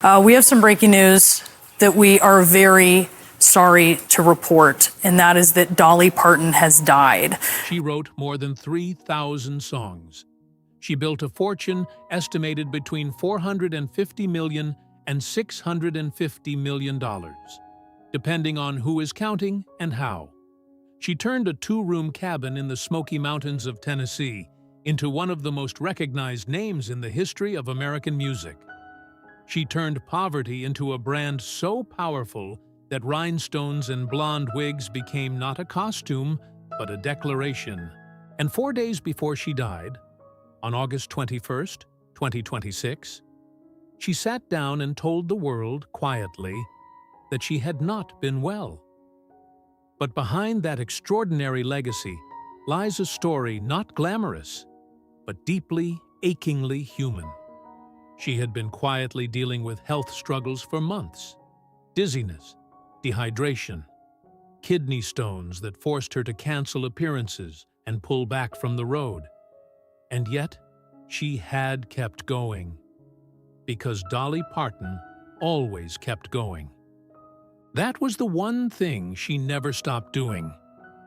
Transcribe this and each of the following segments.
We have some breaking news that we are very sorry to report, and that is that Dolly Parton has died. She wrote more than 3,000 songs. She built a fortune estimated between $450 million and $650 million, depending on who is counting and how. She turned a two-room cabin in the Smoky Mountains of Tennessee into one of the most recognized names in the history of American music. She turned poverty into a brand so powerful that rhinestones and blonde wigs became not a costume, but a declaration. And 4 days before she died, on August 21st, 2026, she sat down and told the world quietly that she had not been well. But behind that extraordinary legacy lies a story not glamorous, but deeply, achingly human. She had been quietly dealing with health struggles for months. Dizziness, dehydration, kidney stones that forced her to cancel appearances and pull back from the road. And yet, she had kept going. Because Dolly Parton always kept going. That was the one thing she never stopped doing.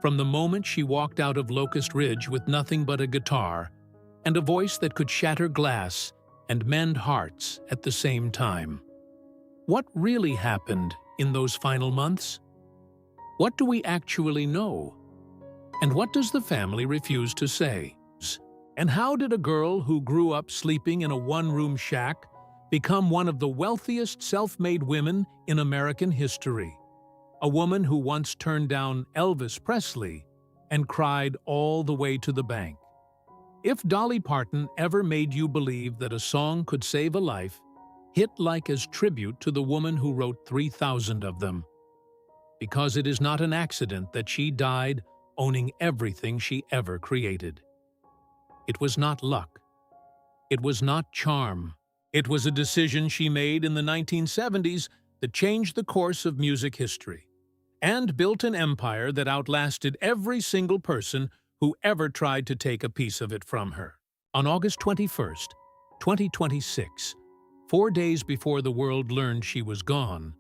From the moment she walked out of Locust Ridge with nothing but a guitar and a voice that could shatter glass and mend hearts at the same time. What really happened in those final months? What do we actually know? And what does the family refuse to say? And how did a girl who grew up sleeping in a one-room shack become one of the wealthiest self-made women in American history? A woman who once turned down Elvis Presley and cried all the way to the bank. If Dolly Parton ever made you believe that a song could save a life, hit like as tribute to the woman who wrote 3,000 of them. Because it is not an accident that she died owning everything she ever created. It was not luck. It was not charm. It was a decision she made in the 1970s that changed the course of music history and built an empire that outlasted every single person who ever tried to take a piece of it from her. On August 21st, 2026, 4 days before the world learned she was gone,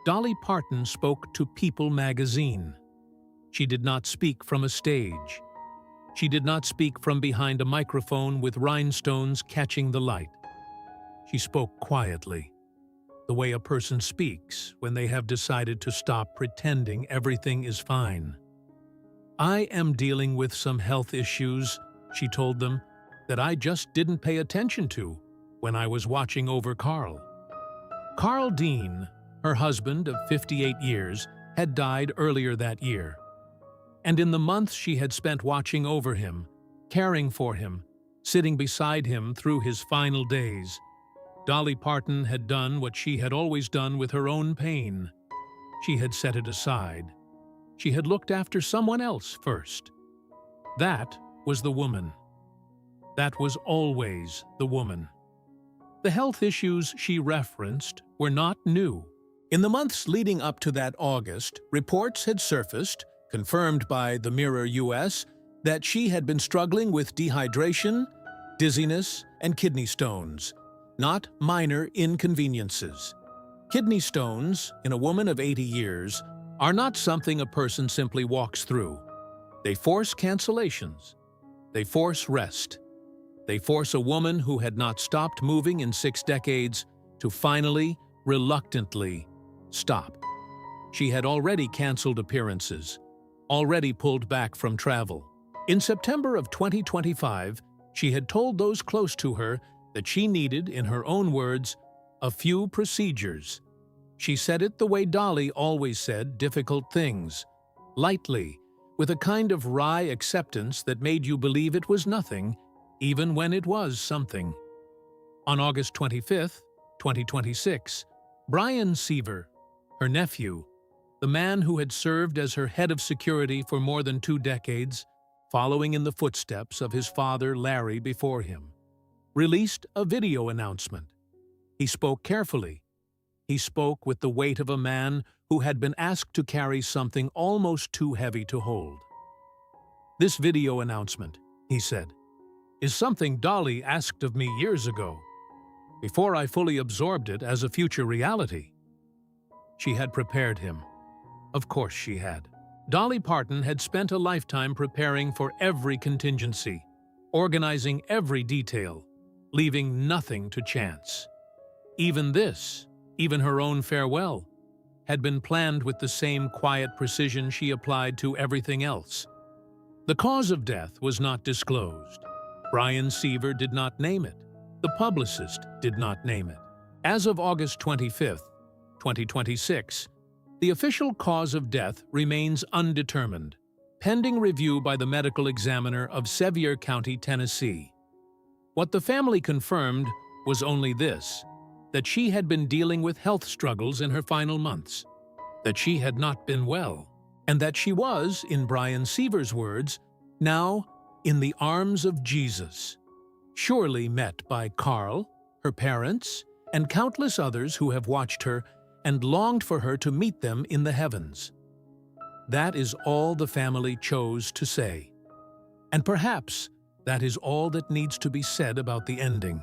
Dolly Parton spoke to People magazine. She did not speak from a stage. She did not speak from behind a microphone with rhinestones catching the light. She spoke quietly, the way a person speaks when they have decided to stop pretending everything is fine. I am dealing with some health issues, she told them, that I just didn't pay attention to when I was watching over Carl. Carl Dean, her husband of 58 years, had died earlier that year. And in the months she had spent watching over him, caring for him, sitting beside him through his final days, Dolly Parton had done what she had always done with her own pain. She had set it aside. She had looked after someone else first. That was the woman. That was always the woman. The health issues she referenced were not new. In the months leading up to that August, reports had surfaced, confirmed by the Mirror US, that she had been struggling with dehydration, dizziness, and kidney stones, not minor inconveniences. Kidney stones, in a woman of 80 years, are not something a person simply walks through. They force cancellations. They force rest. They force a woman who had not stopped moving in 6 decades to finally, reluctantly, stop. She had already canceled appearances, already pulled back from travel. In September of 2025, she had told those close to her that she needed, in her own words, a few procedures. She said it the way Dolly always said difficult things, lightly, with a kind of wry acceptance that made you believe it was nothing, even when it was something. On August 25th, 2026, Brian Seaver, her nephew, the man who had served as her head of security for more than 2 decades, following in the footsteps of his father Larry before him, released a video announcement. He spoke carefully. He spoke with the weight of a man who had been asked to carry something almost too heavy to hold. This video announcement, he said, is something Dolly asked of me years ago. before I fully absorbed it as a future reality. She had prepared him. Of course she had. Dolly Parton had spent a lifetime preparing for every contingency, organizing every detail, leaving nothing to chance. Even this, even her own farewell, had been planned with the same quiet precision she applied to everything else. The cause of death was not disclosed. Brian Seaver did not name it. The publicist did not name it. As of August 25, 2026, the official cause of death remains undetermined, pending review by the medical examiner of Sevier County, Tennessee. What the family confirmed was only this: that she had been dealing with health struggles in her final months, that she had not been well, and that she was, in Brian Seaver's words, now in the arms of Jesus, surely met by Carl, her parents, and countless others who have watched her and longed for her to meet them in the heavens. That is all the family chose to say. And perhaps that is all that needs to be said about the ending.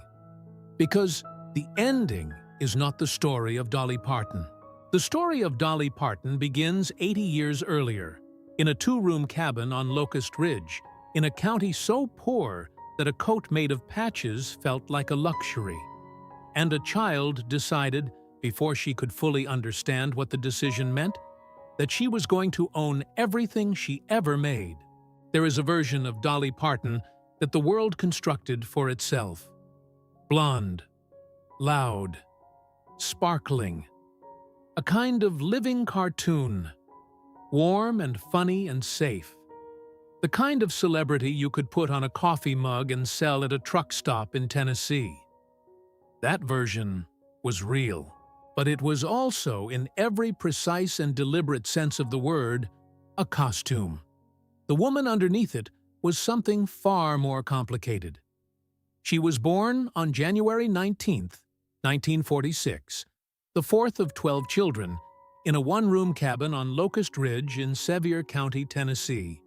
Because the ending is not the story of Dolly Parton. The story of Dolly Parton begins 80 years earlier, in a two-room cabin on Locust Ridge, in a county so poor that a coat made of patches felt like a luxury. And a child decided, before she could fully understand what the decision meant, that she was going to own everything she ever made. There is a version of Dolly Parton that the world constructed for itself. Blonde, loud, sparkling, a kind of living cartoon, warm and funny and safe. The kind of celebrity you could put on a coffee mug and sell at a truck stop in Tennessee. That version was real, but it was also, in every precise and deliberate sense of the word, a costume. The woman underneath it was something far more complicated. She was born on January 19th, 1946, the fourth of 12 children, in a one-room cabin on Locust Ridge in Sevier County, Tennessee.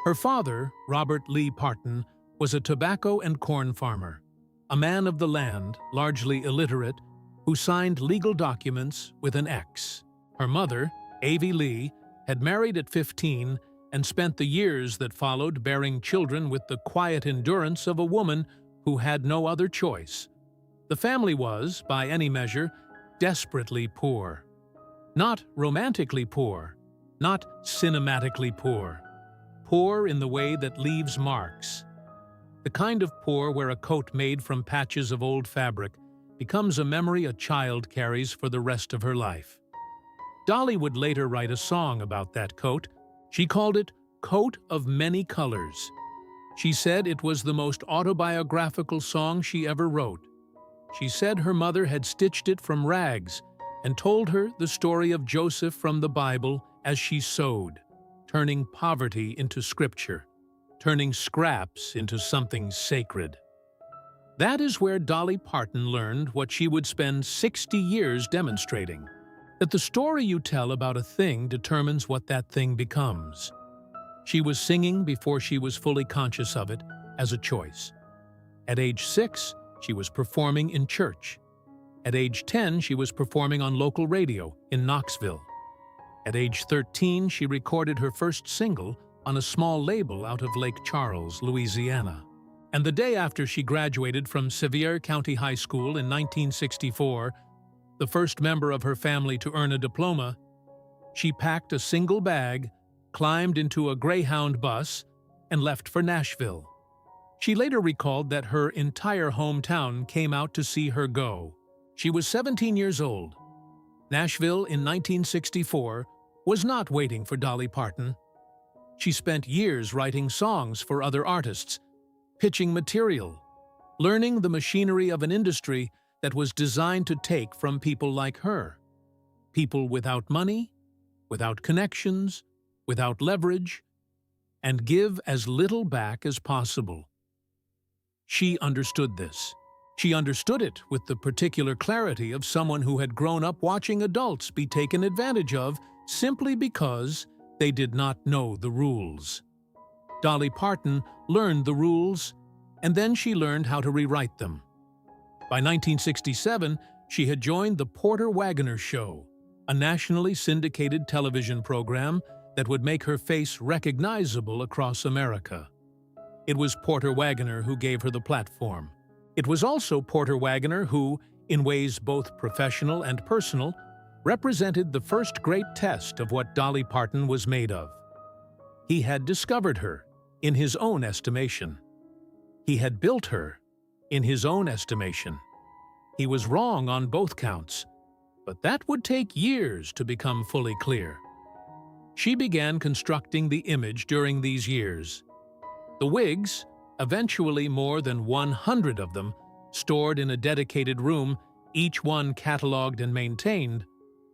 Her father, Robert Lee Parton, was a tobacco and corn farmer, a man of the land, largely illiterate, who signed legal documents with an X. Her mother, Avie Lee, had married at 15 and spent the years that followed bearing children with the quiet endurance of a woman who had no other choice. The family was, by any measure, desperately poor. Not romantically poor, not cinematically poor. Poor in the way that leaves marks. The kind of poor where a coat made from patches of old fabric becomes a memory a child carries for the rest of her life. Dolly would later write a song about that coat. She called it Coat of Many Colors. She said it was the most autobiographical song she ever wrote. She said her mother had stitched it from rags and told her the story of Joseph from the Bible as she sewed, turning poverty into scripture, turning scraps into something sacred. That is where Dolly Parton learned what she would spend 60 years demonstrating, that the story you tell about a thing determines what that thing becomes. She was singing before she was fully conscious of it as a choice. At age 6, she was performing in church. At age 10, she was performing on local radio in Knoxville. At age 13, she recorded her first single on a small label out of Lake Charles, Louisiana. And the day after she graduated from Sevier County High School in 1964, the first member of her family to earn a diploma, she packed a single bag, climbed into a Greyhound bus, and left for Nashville. She later recalled that her entire hometown came out to see her go. She was 17 years old. Nashville in 1964 was not waiting for Dolly Parton. She spent years writing songs for other artists, pitching material, learning the machinery of an industry that was designed to take from people like her. People without money, without connections, without leverage, and give as little back as possible. She understood this. She understood it with the particular clarity of someone who had grown up watching adults be taken advantage of simply because they did not know the rules. Dolly Parton learned the rules, and then she learned how to rewrite them. By 1967, she had joined the Porter Wagoner Show, a nationally syndicated television program that would make her face recognizable across America. It was Porter Wagoner who gave her the platform. It was also Porter Wagoner who, in ways both professional and personal, represented the first great test of what Dolly Parton was made of. He had discovered her, in his own estimation. He had built her, in his own estimation. He was wrong on both counts, but that would take years to become fully clear. She began constructing the image during these years. The wigs, eventually more than 100 of them, stored in a dedicated room, each one cataloged and maintained,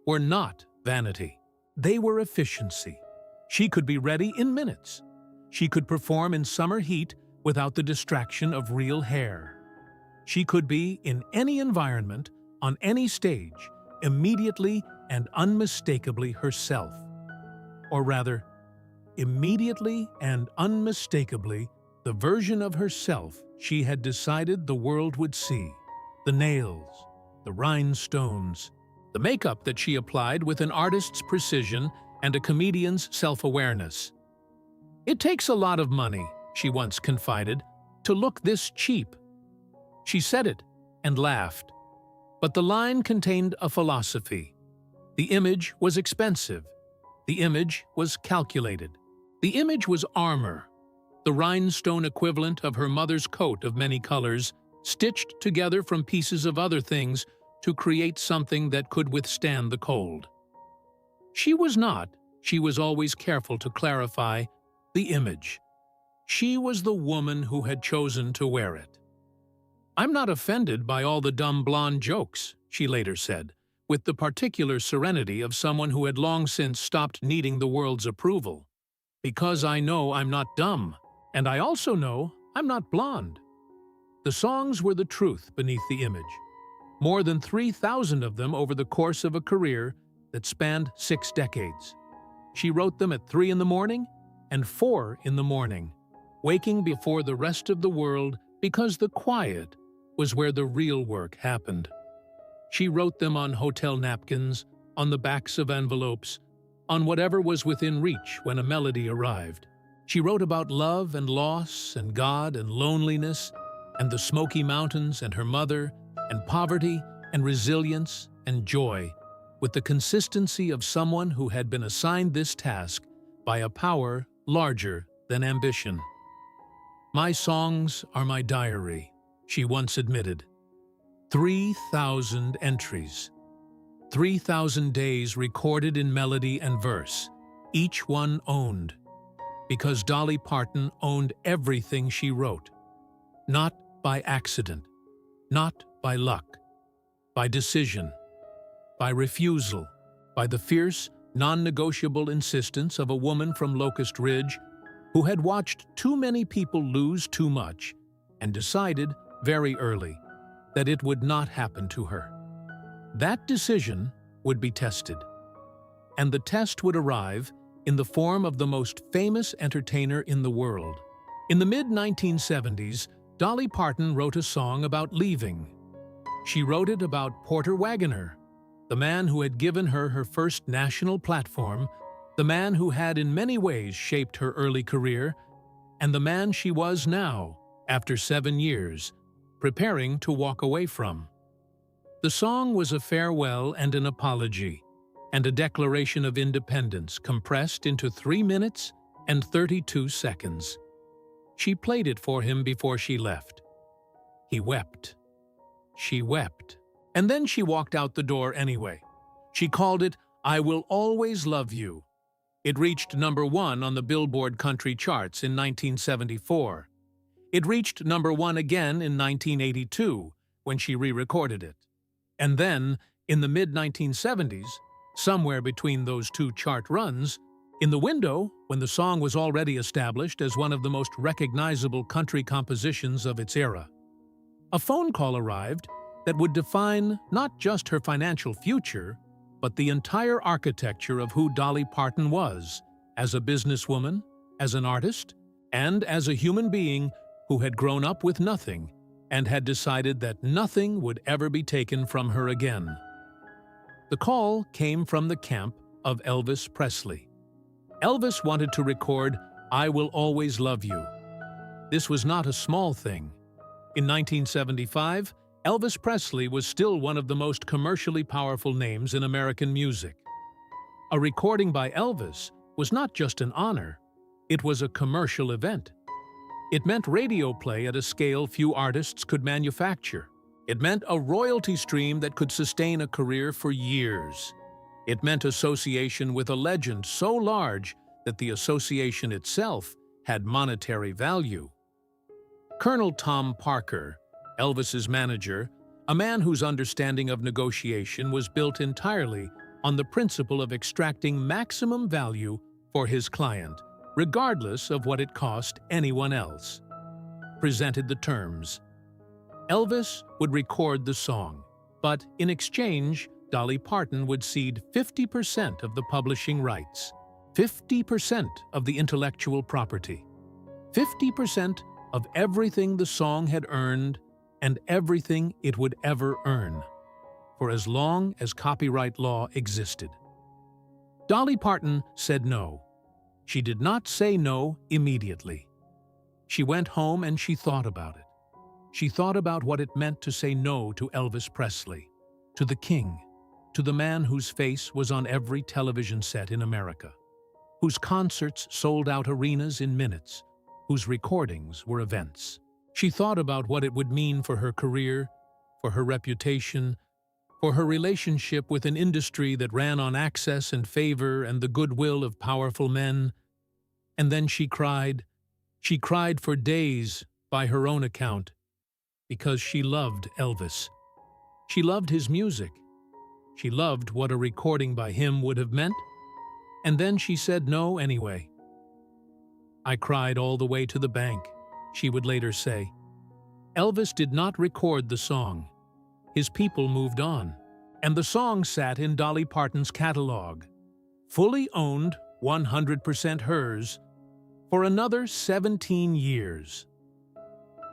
were not vanity. They were efficiency. She could be ready in minutes. She could perform in summer heat without the distraction of real hair. She could be in any environment, on any stage, immediately and unmistakably herself. Or rather, immediately and unmistakably the version of herself she had decided the world would see. The nails, the rhinestones, the makeup that she applied with an artist's precision and a comedian's self-awareness. "It takes a lot of money," she once confided, "to look this cheap." She said it and laughed. But the line contained a philosophy. The image was expensive. The image was calculated. The image was armor, the rhinestone equivalent of her mother's coat of many colors, stitched together from pieces of other things to create something that could withstand the cold. She was always careful to clarify, the image. She was the woman who had chosen to wear it. "I'm not offended by all the dumb blonde jokes," she later said, with the particular serenity of someone who had long since stopped needing the world's approval. "Because I know I'm not dumb, and I also know I'm not blonde." The songs were the truth beneath the image. More than 3,000 of them over the course of a career that spanned 6 decades. She wrote them at 3 in the morning and 4 in the morning, waking before the rest of the world because the quiet was where the real work happened. She wrote them on hotel napkins, on the backs of envelopes, on whatever was within reach when a melody arrived. She wrote about love and loss and God and loneliness and the Smoky Mountains and her mother and poverty and resilience and joy with the consistency of someone who had been assigned this task by a power larger than ambition. "My songs are my diary," she once admitted. 3,000 entries. 3,000 days recorded in melody and verse, each one owned. Because Dolly Parton owned everything she wrote. Not by accident, not by luck, by decision, by refusal, by the fierce, non-negotiable insistence of a woman from Locust Ridge who had watched too many people lose too much and decided very early that it would not happen to her. That decision would be tested, and the test would arrive in the form of the most famous entertainer in the world. In the mid-1970s, Dolly Parton wrote a song about leaving. She wrote it about Porter Wagoner, the man who had given her her first national platform, the man who had in many ways shaped her early career, and the man she was now, after 7 years, preparing to walk away from. The song was a farewell and an apology, and a declaration of independence compressed into 3 minutes and 32 seconds. She played it for him before she left. He wept. She wept. And then she walked out the door anyway. She called it, "I Will Always Love You." It reached #1 on the Billboard country charts in 1974. It reached #1 again in 1982, when she re-recorded it. And then, in the mid-1970s, somewhere between those two chart runs, in the window, when the song was already established as one of the most recognizable country compositions of its era, a phone call arrived that would define not just her financial future, but the entire architecture of who Dolly Parton was, as a businesswoman, as an artist, and as a human being who had grown up with nothing and had decided that nothing would ever be taken from her again. The call came from the camp of Elvis Presley. Elvis wanted to record "I Will Always Love You." This was not a small thing. In 1975, Elvis Presley was still one of the most commercially powerful names in American music. A recording by Elvis was not just an honor, it was a commercial event. It meant radio play at a scale few artists could manufacture. It meant a royalty stream that could sustain a career for years. It meant association with a legend so large that the association itself had monetary value. Colonel Tom Parker, Elvis's manager, a man whose understanding of negotiation was built entirely on the principle of extracting maximum value for his client, regardless of what it cost anyone else, presented the terms. Elvis would record the song, but in exchange, Dolly Parton would cede 50% of the publishing rights, 50% of the intellectual property, 50% of everything the song had earned and everything it would ever earn, for as long as copyright law existed. Dolly Parton said no. She did not say no immediately. She went home and she thought about it. She thought about what it meant to say no to Elvis Presley, to the king, to the man whose face was on every television set in America, whose concerts sold out arenas in minutes, whose recordings were events. She thought about what it would mean for her career, for her reputation, for her relationship with an industry that ran on access and favor and the goodwill of powerful men. And then she cried. She cried for days, by her own account, because she loved Elvis. She loved his music. She loved what a recording by him would have meant. And then she said no anyway. "I cried all the way to the bank," she would later say. Elvis did not record the song. His people moved on, and the song sat in Dolly Parton's catalog, fully owned, 100% hers, for another 17 years.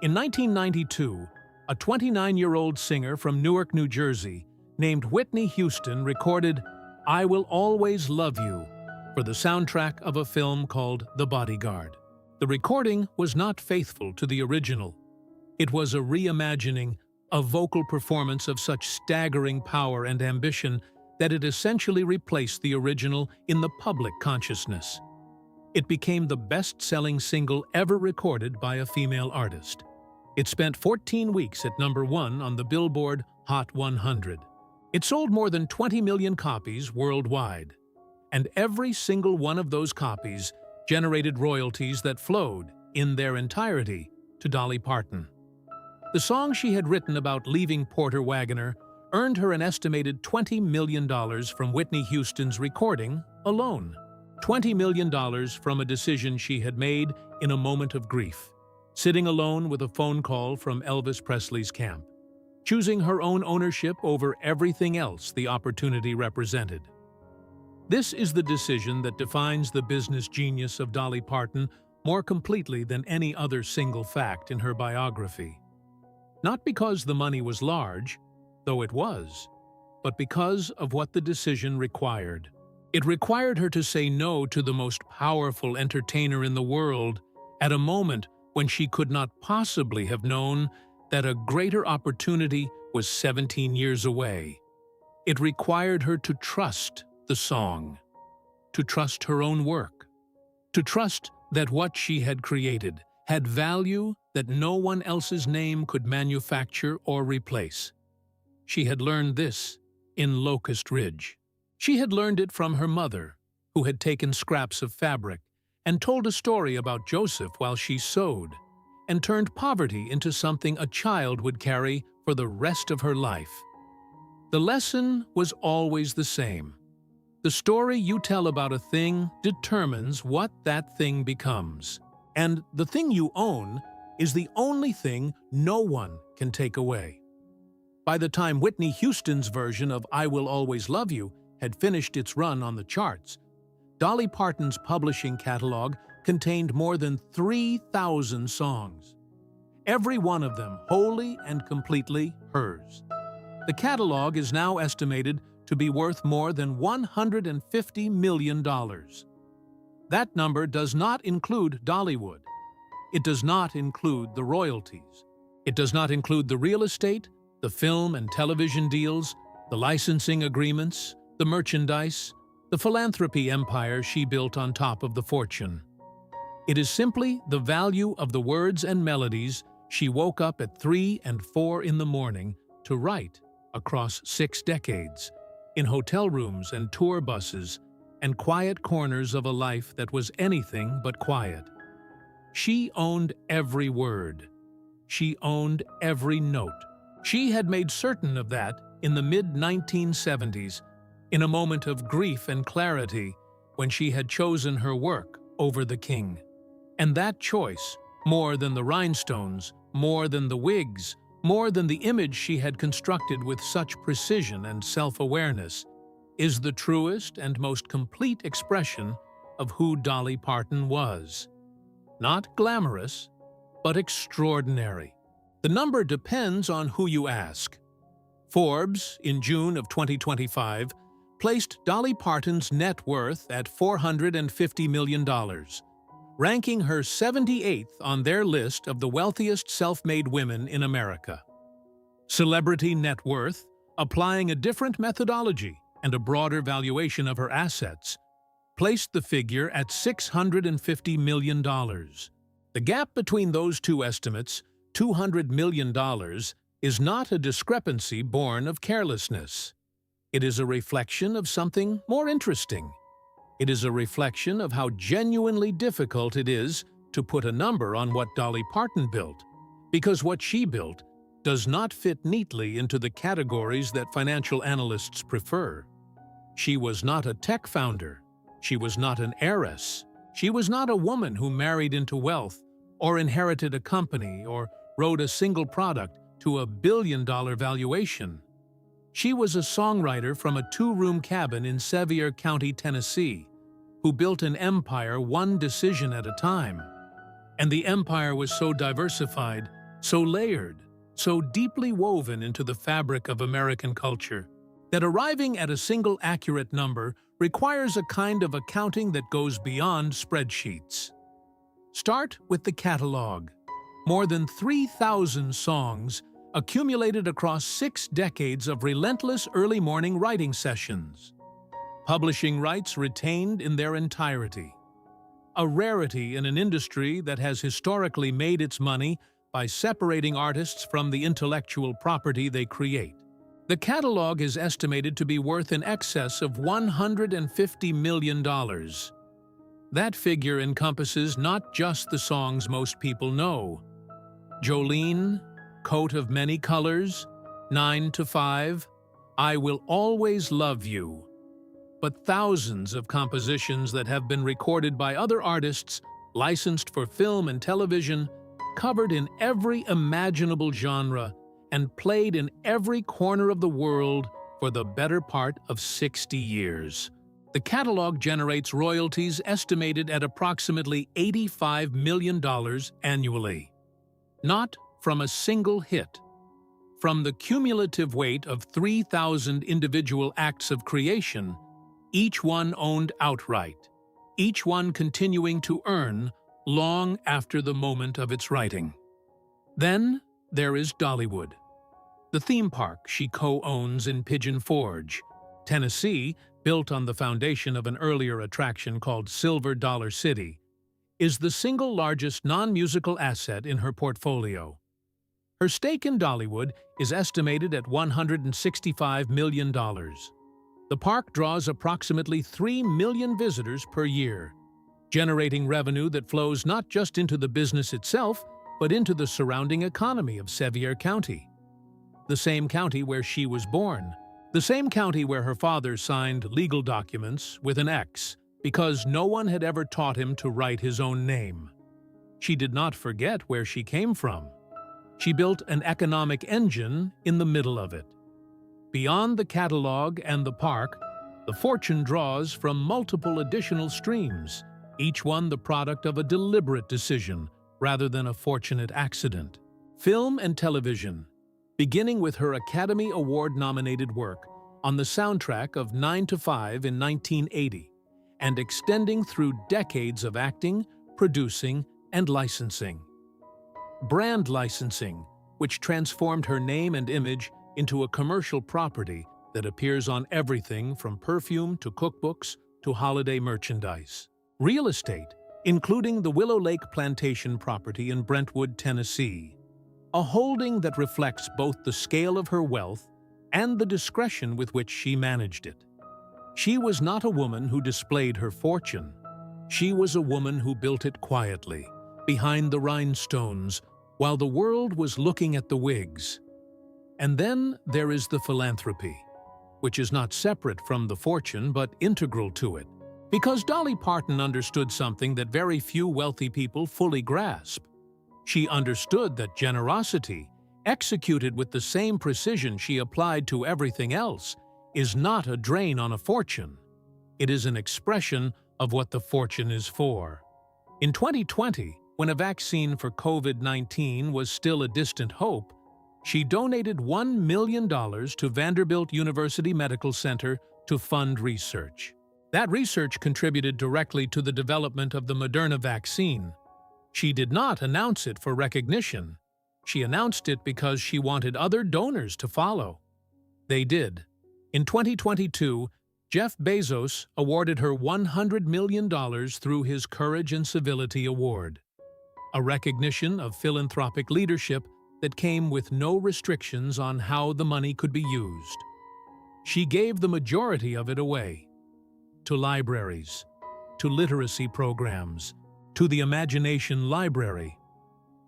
In 1992, a 29-year-old singer from Newark, New Jersey, named Whitney Houston, recorded "I Will Always Love You" for the soundtrack of a film called The Bodyguard. The recording was not faithful to the original. It was a reimagining, a vocal performance of such staggering power and ambition that it essentially replaced the original in the public consciousness. It became the best-selling single ever recorded by a female artist. It spent 14 weeks at #1 on the Billboard Hot 100. It sold more than 20 million copies worldwide, and every single one of those copies generated royalties that flowed, in their entirety, to Dolly Parton. The song she had written about leaving Porter Wagoner earned her an estimated $20 million from Whitney Houston's recording alone. $20 million from a decision she had made in a moment of grief, sitting alone with a phone call from Elvis Presley's camp, choosing her own ownership over everything else the opportunity represented. This is the decision that defines the business genius of Dolly Parton more completely than any other single fact in her biography. Not because the money was large, though it was, but because of what the decision required. It required her to say no to the most powerful entertainer in the world at a moment when she could not possibly have known that a greater opportunity was 17 years away. It required her to trust the song, to trust her own work, to trust that what she had created had value that no one else's name could manufacture or replace. She had learned this in Locust Ridge. She had learned it from her mother, who had taken scraps of fabric and told a story about Joseph while she sewed, and turned poverty into something a child would carry for the rest of her life. The lesson was always the same. The story you tell about a thing determines what that thing becomes. And the thing you own is the only thing no one can take away. By the time Whitney Houston's version of "I Will Always Love You" had finished its run on the charts, Dolly Parton's publishing catalog contained more than 3,000 songs. every one of them wholly and completely hers. The catalog is now estimated to be worth more than $150 million. That number does not include Dollywood. It does not include the royalties. It does not include the real estate, the film and television deals, the licensing agreements, the merchandise, the philanthropy empire she built on top of the fortune. It is simply the value of the words and melodies she woke up at 3 and 4 in the morning to write across 6 decades, in hotel rooms and tour buses and quiet corners of a life that was anything but quiet. She owned every word. She owned every note. She had made certain of that in the mid-1970s, in a moment of grief and clarity when she had chosen her work over the king. And that choice, more than the rhinestones, more than the wigs, more than the image she had constructed with such precision and self-awareness, is the truest and most complete expression of who Dolly Parton was. Not glamorous, but extraordinary. The number depends on who you ask. Forbes, in June of 2025, placed Dolly Parton's net worth at $450 million, ranking her 78th on their list of the wealthiest self-made women in America. Celebrity net worth, applying a different methodology and a broader valuation of her assets, placed the figure at $650 million. The gap between those two estimates, $200 million, is not a discrepancy born of carelessness. It is a reflection of something more interesting. It is a reflection of how genuinely difficult it is to put a number on what Dolly Parton built, because what she built does not fit neatly into the categories that financial analysts prefer. She was not a tech founder. She was not an heiress. She was not a woman who married into wealth or inherited a company or wrote a single product to a billion-dollar valuation. She was a songwriter from a 2-room cabin in Sevier County, Tennessee, who built an empire one decision at a time. And the empire was so diversified, so layered, so deeply woven into the fabric of American culture, that arriving at a single accurate number requires a kind of accounting that goes beyond spreadsheets. Start with the catalog. More than 3,000 songs accumulated across 6 decades of relentless early morning writing sessions. Publishing rights retained in their entirety. A rarity in an industry that has historically made its money by separating artists from the intellectual property they create. The catalog is estimated to be worth in excess of $150 million. That figure encompasses not just the songs most people know. Jolene, Coat of Many Colors, 9 to 5, I Will Always Love You, but thousands of compositions that have been recorded by other artists, licensed for film and television, covered in every imaginable genre, and played in every corner of the world for the better part of 60 years. The catalog generates royalties estimated at approximately $85 million annually. Not from a single hit. From the cumulative weight of 3,000 individual acts of creation, each one owned outright, each one continuing to earn long after the moment of its writing. Then there is Dollywood, the theme park she co-owns in Pigeon Forge, Tennessee, built on the foundation of an earlier attraction called Silver Dollar City, is the single largest non-musical asset in her portfolio. Her stake in Dollywood is estimated at $165 million. The park draws approximately 3 million visitors per year, generating revenue that flows not just into the business itself, but into the surrounding economy of Sevier County. The same county where she was born. The same county where her father signed legal documents with an X because no one had ever taught him to write his own name. She did not forget where she came from. She built an economic engine in the middle of it. Beyond the catalog and the park, the fortune draws from multiple additional streams, each one the product of a deliberate decision rather than a fortunate accident. Film and television, beginning with her Academy Award-nominated work on the soundtrack of 9 to 5 in 1980, and extending through decades of acting, producing, and licensing. Brand licensing, which transformed her name and image into a commercial property that appears on everything from perfume to cookbooks to holiday merchandise. Real estate, including the Willow Lake Plantation property in Brentwood, Tennessee, a holding that reflects both the scale of her wealth and the discretion with which she managed it. She was not a woman who displayed her fortune. She was a woman who built it quietly, behind the rhinestones, while the world was looking at the wigs. And then there is the philanthropy, which is not separate from the fortune but integral to it. Because Dolly Parton understood something that very few wealthy people fully grasp. She understood that generosity, executed with the same precision she applied to everything else, is not a drain on a fortune. It is an expression of what the fortune is for. In 2020, when a vaccine for COVID-19 was still a distant hope, she donated $1 million to Vanderbilt University Medical Center to fund research. That research contributed directly to the development of the Moderna vaccine. She did not announce it for recognition. She announced it because she wanted other donors to follow. They did. In 2022, Jeff Bezos awarded her $100 million through his Courage and Civility Award, a recognition of philanthropic leadership that came with no restrictions on how the money could be used. She gave the majority of it away to libraries, to literacy programs, to the Imagination Library,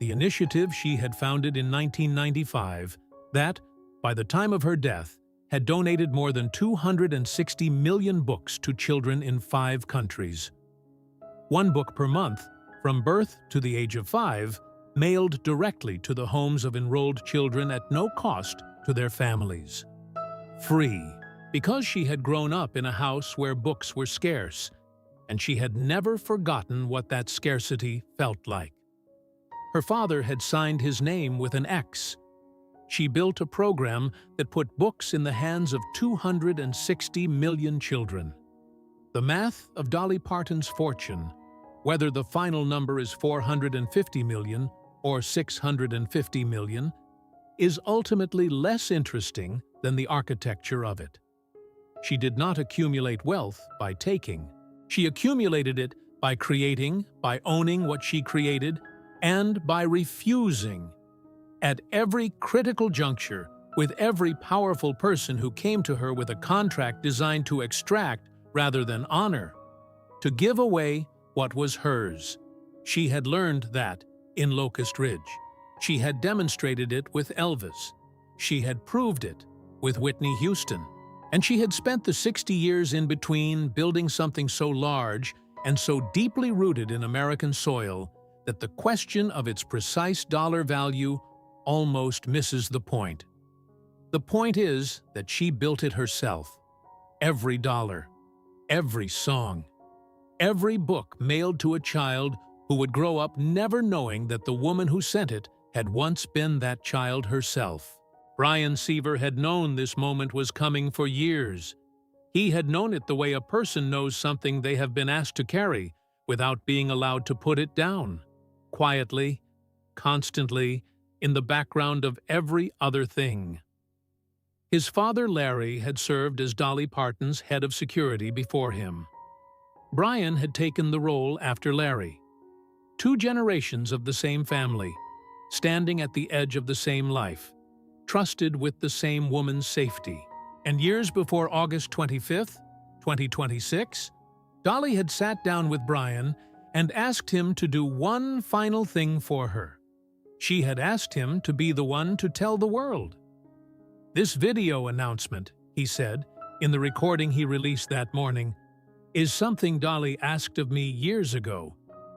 the initiative she had founded in 1995 that, by the time of her death, had donated more than 260 million books to children in 5 countries. 1 book per month, from birth to the age of 5, mailed directly to the homes of enrolled children at no cost to their families. Free, because she had grown up in a house where books were scarce, and she had never forgotten what that scarcity felt like. Her father had signed his name with an X. She built a program that put books in the hands of 260 million children. The math of Dolly Parton's fortune, whether the final number is 450 million or 650 million, is ultimately less interesting than the architecture of it. She did not accumulate wealth by taking. She accumulated it by creating, by owning what she created, and by refusing. At every critical juncture, with every powerful person who came to her with a contract designed to extract rather than honor, to give away what was hers. She had learned that in Locust Ridge. She had demonstrated it with Elvis. She had proved it with Whitney Houston. And she had spent the 60 years in between building something so large and so deeply rooted in American soil that the question of its precise dollar value almost misses the point. The point is that she built it herself. Every dollar, every song, every book mailed to a child who would grow up never knowing that the woman who sent it had once been that child herself. Brian Seaver had known this moment was coming for years. He had known it the way a person knows something they have been asked to carry without being allowed to put it down. Quietly, constantly, in the background of every other thing. His father, Larry, had served as Dolly Parton's head of security before him. Brian had taken the role after Larry. 2 generations of the same family, standing at the edge of the same life, trusted with the same woman's safety. And years before August 25th, 2026, Dolly had sat down with Brian and asked him to do one final thing for her. She had asked him to be the one to tell the world. "This video announcement," he said, in the recording he released that morning, "is something Dolly asked of me years ago,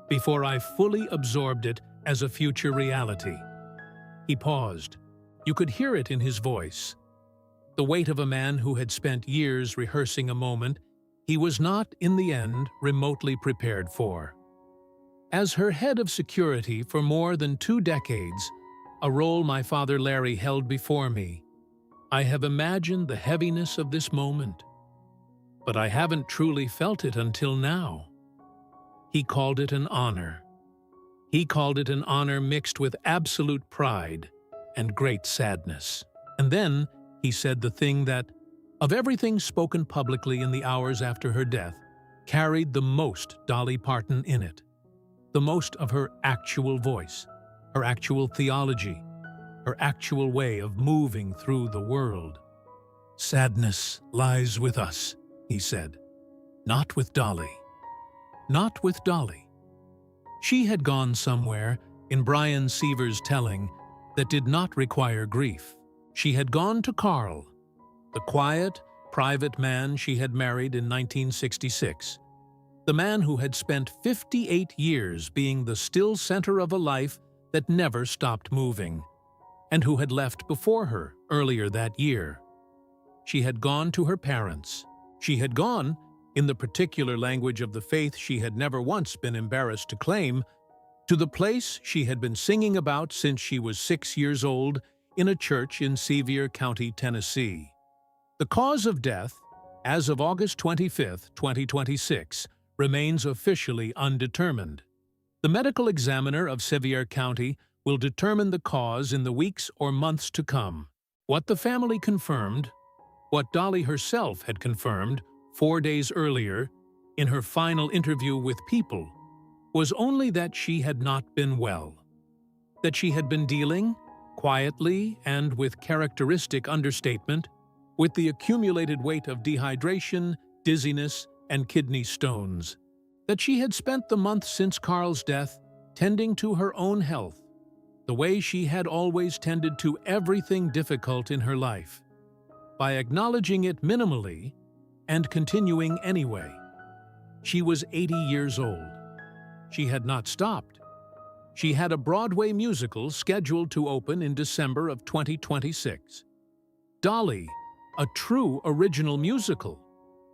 before I fully absorbed it as a future reality." He paused. You could hear it in his voice. The weight of a man who had spent years rehearsing a moment he was not, in the end, remotely prepared for. As her head of security for more than 2 decades, a role my father Larry held before me. I have imagined the heaviness of this moment, but I haven't truly felt it until now. He called it an honor. He called it an honor mixed with absolute pride and great sadness. And then he said the thing that, of everything spoken publicly in the hours after her death, carried the most Dolly Parton in it, the most of her actual voice, her actual theology, her actual way of moving through the world. "Sadness lies with us," he said. "Not with Dolly. Not with Dolly." She had gone somewhere, in Brian Seaver's telling, that did not require grief. She had gone to Carl, the quiet, private man she had married in 1966, the man who had spent 58 years being the still center of a life that never stopped moving, and who had left before her earlier that year. She had gone to her parents. She had gone, in the particular language of the faith she had never once been embarrassed to claim, to the place she had been singing about since she was 6 years old in a church in Sevier County, Tennessee. The cause of death, as of August 25, 2026, remains officially undetermined. The medical examiner of Sevier County will determine the cause in the weeks or months to come. What the family confirmed, what Dolly herself had confirmed 4 days earlier in her final interview with People, was only that she had not been well, that she had been dealing, quietly and with characteristic understatement, with the accumulated weight of dehydration, dizziness, and kidney stones, that she had spent the months since Carl's death tending to her own health, the way she had always tended to everything difficult in her life, by acknowledging it minimally and continuing anyway. She was 80 years old. She had not stopped. She had a Broadway musical scheduled to open in December of 2026. Dolly, a true original musical,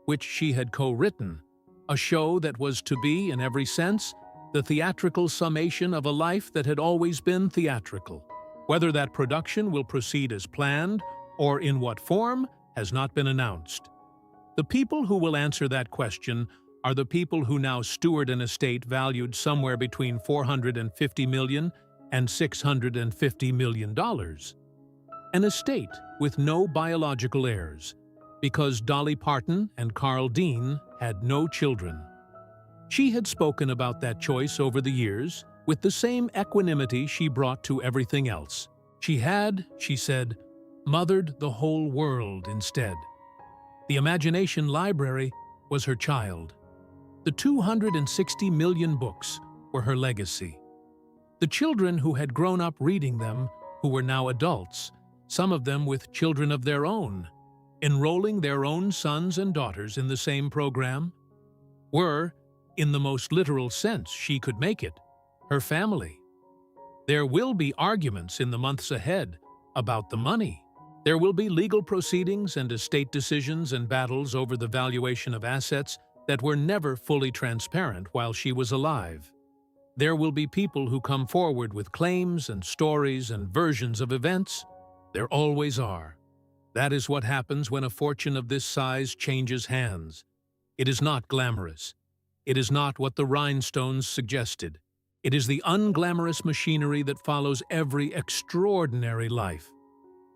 which she had co-written, a show that was to be, in every sense, the theatrical summation of a life that had always been theatrical. Whether that production will proceed as planned or in what form has not been announced. The people who will answer that question are the people who now steward an estate valued somewhere between $450 million and $650 million. An estate with no biological heirs, because Dolly Parton and Carl Dean had no children. She had spoken about that choice over the years with the same equanimity she brought to everything else. She had, she said, mothered the whole world instead. The imagination library was her child. The 260 million books were her legacy. The children who had grown up reading them, who were now adults, some of them with children of their own, enrolling their own sons and daughters in the same program, were, in the most literal sense she could make it, her family. There will be arguments in the months ahead about the money. There will be legal proceedings and estate decisions and battles over the valuation of assets that were never fully transparent while she was alive. There will be people who come forward with claims and stories and versions of events. There always are. That is what happens when a fortune of this size changes hands. It is not glamorous. It is not what the rhinestones suggested. It is the unglamorous machinery that follows every extraordinary life.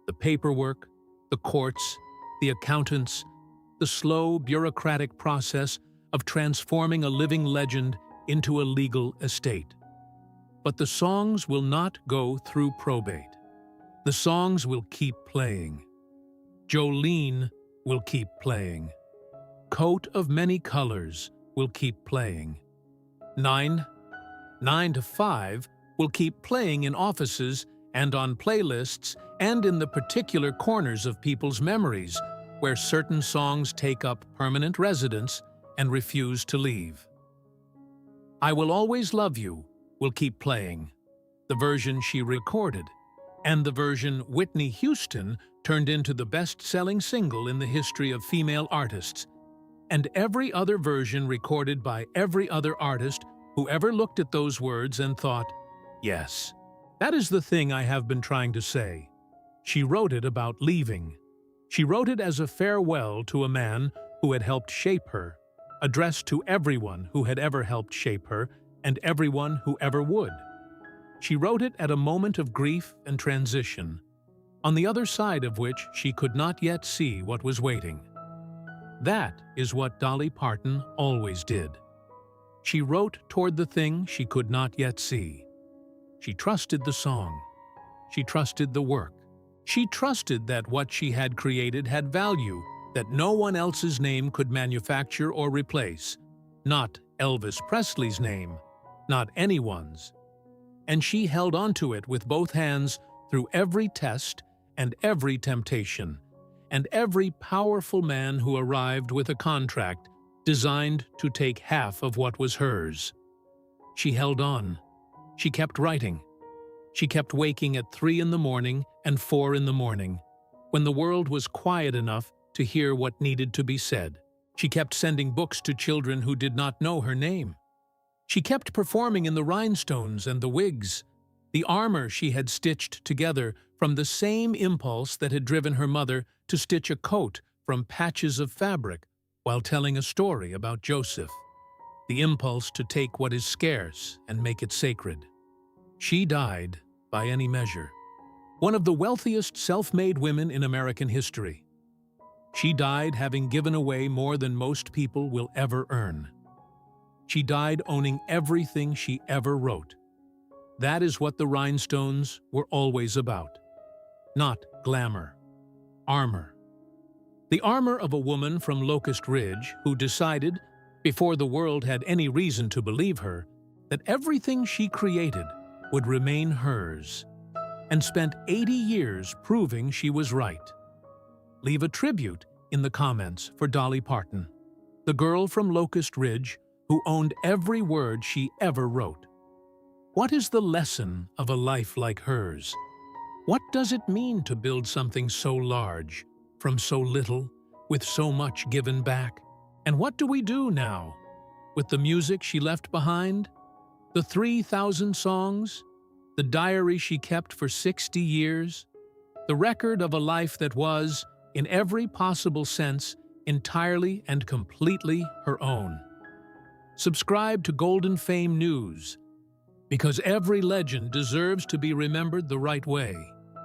The paperwork, the courts, the accountants, the slow, bureaucratic process of transforming a living legend into a legal estate. But the songs will not go through probate. The songs will keep playing. Jolene will keep playing. Coat of Many Colors will keep playing. 9 to 5 will keep playing in offices and on playlists and in the particular corners of people's memories where certain songs take up permanent residence and refuse to leave. I Will Always Love You will keep playing, the version she recorded, and the version Whitney Houston turned into the best-selling single in the history of female artists, and every other version recorded by every other artist who ever looked at those words and thought, yes, That is the thing I have been trying to say. She wrote it about leaving. She wrote it as a farewell to a man who had helped shape her, addressed to everyone who had ever helped shape her and everyone who ever would. She wrote it at a moment of grief and transition, on the other side of which she could not yet see what was waiting. That is what Dolly Parton always did. She wrote toward the thing she could not yet see. She trusted the song. She trusted the work. She trusted that what she had created had value that no one else's name could manufacture or replace, not Elvis Presley's name, not anyone's. And she held onto it with both hands through every test and every temptation, and every powerful man who arrived with a contract designed to take half of what was hers. She held on. She kept writing. She kept waking at 3 in the morning and 4 in the morning, when the world was quiet enough to hear what needed to be said. She kept sending books to children who did not know her name. She kept performing in the rhinestones and the wigs, the armor she had stitched together from the same impulse that had driven her mother to stitch a coat from patches of fabric while telling a story about Joseph, the impulse to take what is scarce and make it sacred. She died, by any measure, one of the wealthiest self-made women in American history. She died having given away more than most people will ever earn. She died owning everything she ever wrote. That is what the rhinestones were always about. Not glamour. Armor. The armor of a woman from Locust Ridge who decided, before the world had any reason to believe her, that everything she created would remain hers, and spent 80 years proving she was right. Leave a tribute in the comments for Dolly Parton, the girl from Locust Ridge who owned every word she ever wrote. What is the lesson of a life like hers? What does it mean to build something so large, from so little, with so much given back? And what do we do now? With the music she left behind? The 3,000 songs? The diary she kept for 60 years? The record of a life that was, in every possible sense, entirely and completely her own. Subscribe to Golden Fame News, because every legend deserves to be remembered the right way.